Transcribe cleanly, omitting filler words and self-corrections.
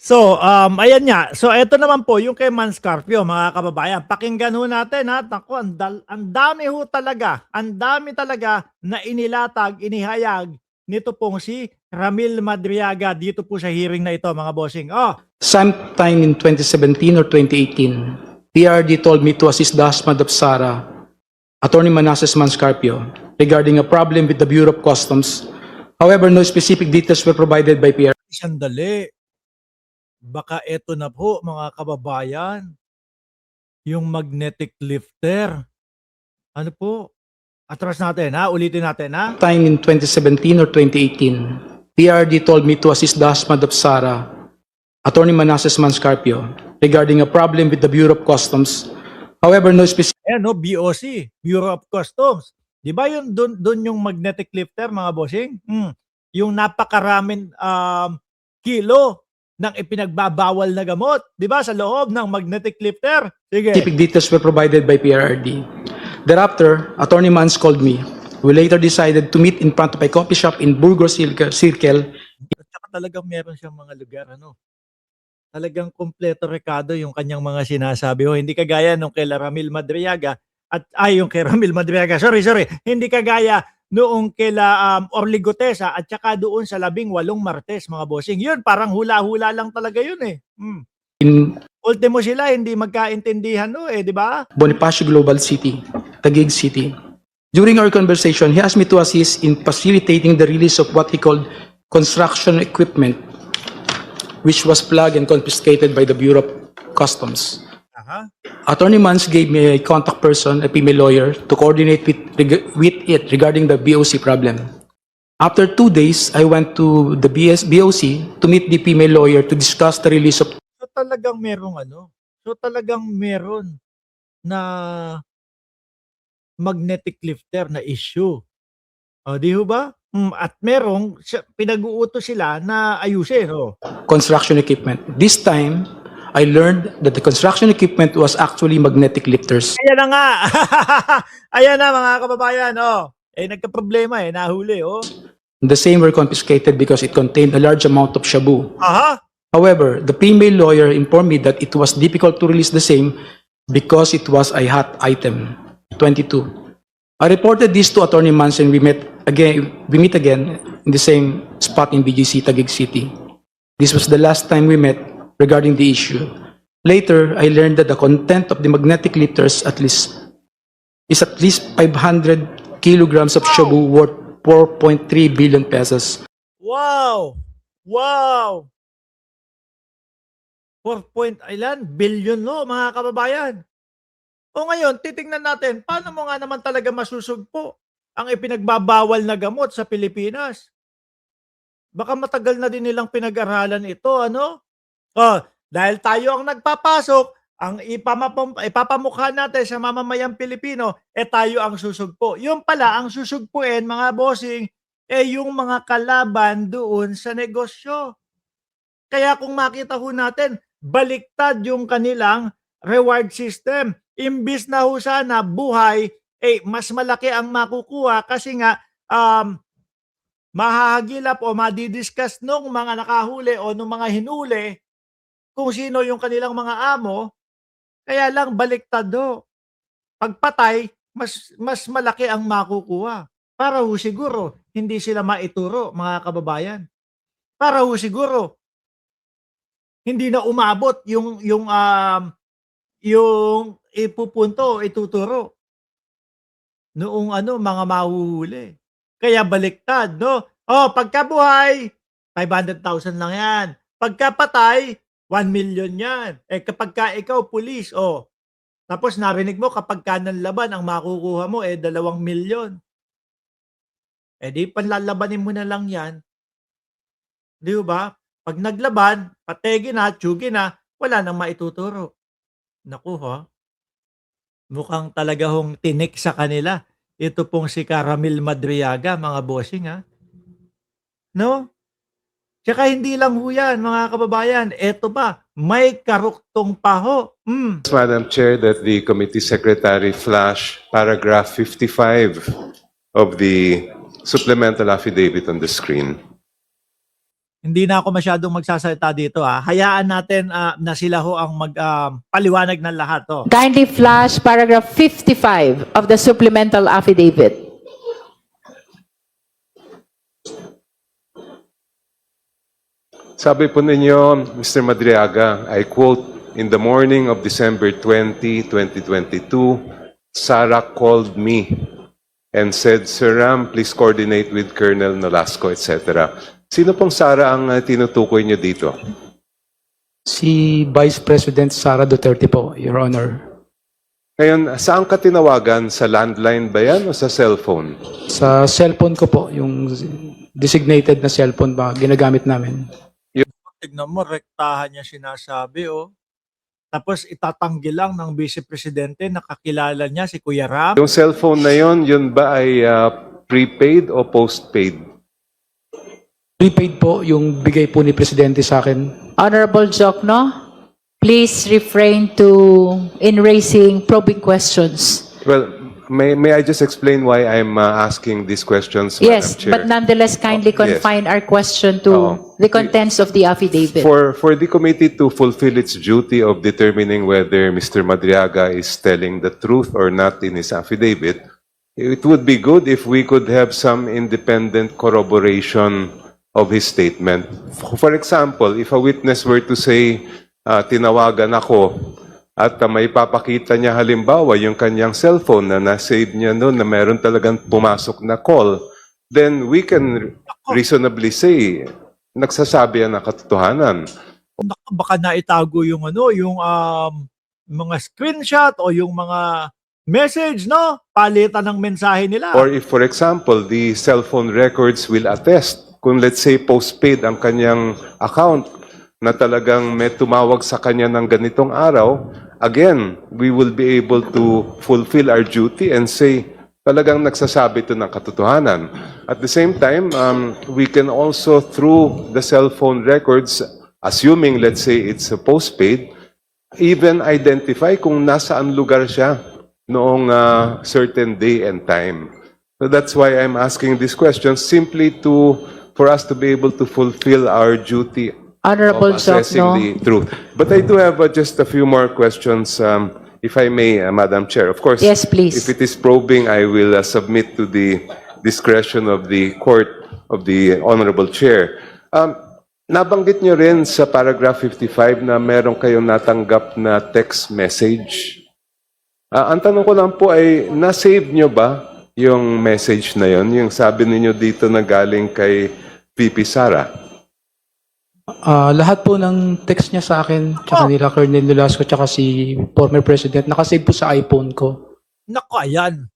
Ayan nga. So, eto naman po yung kay Manscarpio, mga kababayan. Pakinggan ho natin ha. Naku, ang dami ho talaga. Ang dami talaga na inilatag, inihayag nito pong si Ramil Madriaga dito po sa hearing na ito, mga bossing. Sometime in 2017 or 2018, PRD told me to assist the husband of Sarah, Attorney Manasseh Manscarpio, regarding a problem with the Bureau of Customs. However, no specific details were provided by PRD. Sandali. Baka eto na po, mga kababayan, yung magnetic lifter. Ano po? Atras natin ha, ulitin natin ha. Time in 2017 or 2018, PRD told me to assist the husband of Sarah, Attorney Manasseh Manscarpio, regarding a problem with the Bureau of Customs. However, no specific Ayan no, BOC, Bureau of Customs. Di ba yun dun yung magnetic lifter, mga bossing? Yung napakaraming kilo ng ipinagbabawal na gamot, di ba, sa loob ng magnetic lifter. Sige. details were provided by PRD. Thereafter, Attorney Mans called me. We later decided to meet in front of a coffee shop in Burgos Circle. At saka talagang meron siyang mga lugar, ano, talagang kompleto rekado yung kanyang mga sinasabi. Hindi kagaya nung kay Ramil Madriaga yung kay Ramil Madriaga. Sorry. Hindi kagaya noong kila Orly Gutesa at saka doon sa 18 Martes, mga bossing. Yun, parang hula-hula lang talaga yun eh. In Ultimo sila, hindi magkaintindihan di ba? Bonifacio Global City, Taguig City. During our conversation, he asked me to assist in facilitating the release of what he called construction equipment, which was plugged and confiscated by the Bureau of Customs. Attorney Mans gave me a contact person, a female lawyer, to coordinate with it regarding the BOC problem. After 2 days, I went to the BOC to meet the female lawyer to discuss the release of. So talagang meron na magnetic lifter na issue. Di ho ba? At merong pinag-uutos sila na ayusin. Construction equipment. This time, I learned that the construction equipment was actually magnetic lifters. Ayan na nga. Ayan na, mga kababayan. Nagka-problema nahuli. The same were confiscated because it contained a large amount of shabu. However, the female lawyer informed me that it was difficult to release the same because it was a hot item. 22. I reported this to Attorney Mans and we meet again in the same spot in BGC, Taguig City. This was the last time we met regarding the issue. Later, I learned that the content of the magnetic lifters is at least 500 kilograms of shabu worth 4.3 billion pesos. Wow! 4 billion mga kababayan. Ngayon, titingnan natin, paano mo nga naman talaga masusugpo ang ipinagbabawal na gamot sa Pilipinas? Baka matagal na din nilang pinag-aralan ito, ano? Dahil tayo ang nagpapasok, ang ipapamukha natin sa mamamayang Pilipino, tayo ang susugpo. Yung pala, ang susugpuin, mga bossing, yung mga kalaban doon sa negosyo. Kaya kung makita ho natin, baliktad yung kanilang reward system. Imbis na ho sana buhay, mas malaki ang makukuha kasi nga mahahagilap o madidiscuss nung mga nakahuli o nung mga hinuli kung sino yung kanilang mga amo. Kaya lang baliktad ho. Pagpatay, mas malaki ang makukuha. Para ho siguro hindi sila maituro, mga kababayan. Para ho siguro hindi na umabot yung ipupunto, ituturo noong mga mahuhuli. Kaya baliktad, no? Pagkabuhay, 500,000 lang yan. Pagkapatay, 1 million yan. Kapag ka ikaw, pulis, tapos narinig mo, kapag ka nanlaban, ang makukuha mo, 2 milyon. Di panlalabanin mo na lang yan. Di ba? Pag naglaban, pategi na, tsugi na, wala nang maituturo. Naku mukhang talaga hong tinik sa kanila. Ito pong si Ramil Madriaga, mga bossing No? Tsaka hindi lang ho yan, mga kababayan. Eto pa, may karuktong pa ho. Madam Chair, that the committee secretary flash paragraph 55 of the supplemental affidavit on the screen. Hindi na ako masyadong magsasalita dito Hayaan natin na sila ho ang magpaliwanag ng lahat Kindly flash paragraph 55 of the supplemental affidavit. Sabi po ninyo, Mr. Madriaga, I quote, "In the morning of December 20, 2022, Sarah called me and said, Sir Ram, please coordinate with Colonel Nolasco, etc." Sino pong Sarah ang tinutukoy niyo dito? Si Vice President Sara Duterte po, Your Honor. Ngayon, saan ka tinawagan? Sa landline ba yan o sa cellphone? Sa cellphone ko po, yung designated na cellphone ba ginagamit namin. Tignan mo, rektahan niya sinasabi Tapos itatanggi lang ng Vice Presidente, nakakilala niya si Kuya Ram. Yung cellphone na yun ba ay prepaid o postpaid? Prepaid po yung bigay po ni Presidente sa akin. Honorable Jokno, please refrain in raising probing questions. Well, may I just explain why I'm asking these questions, Yes, Madam Chair? but nonetheless, kindly Oh, yes. confine our question to the contents of the affidavit. For the committee to fulfill its duty of determining whether Mr. Madriaga is telling the truth or not in his affidavit, it would be good if we could have some independent corroboration of his statement. For example, if a witness were to say, tinawagan ako, at may papakita niya halimbawa yung kanyang cellphone na na-save niya noon na meron talagang pumasok na call, then we can reasonably say, nagsasabi yan ng katotohanan. Baka naitago yung yung mga screenshot o yung mga message, palitan ng mensahe nila. Or if, for example, the cellphone records will attest, kung let's say postpaid ang kanyang account, na talagang may tumawag sa kanya ng ganitong araw, again, we will be able to fulfill our duty and say, talagang nagsasabi ito ng katotohanan. At the same time, we can also, through the cellphone records, assuming, let's say, it's a postpaid, even identify kung nasaan lugar siya noong certain day and time. So that's why I'm asking these questions, simply for us to be able to fulfill our duty Honorable of assessing Jokno, the truth. But I do have just a few more questions, if I may, Madam Chair. Of course, Yes, please. if it is probing, I will submit to the discretion of the court, of the Honorable Chair. Nabanggit nyo rin sa paragraph 55 na meron kayong natanggap na text message. Ang tanong ko lang po ay, na-save nyo ba yung message na yon? Yung sabi ninyo dito na galing kay VP Sara? Lahat po ng text niya sa akin, tsaka nila Colonel Nolasco, tsaka si former President, nakasave po sa iPhone ko. Naku, ayan.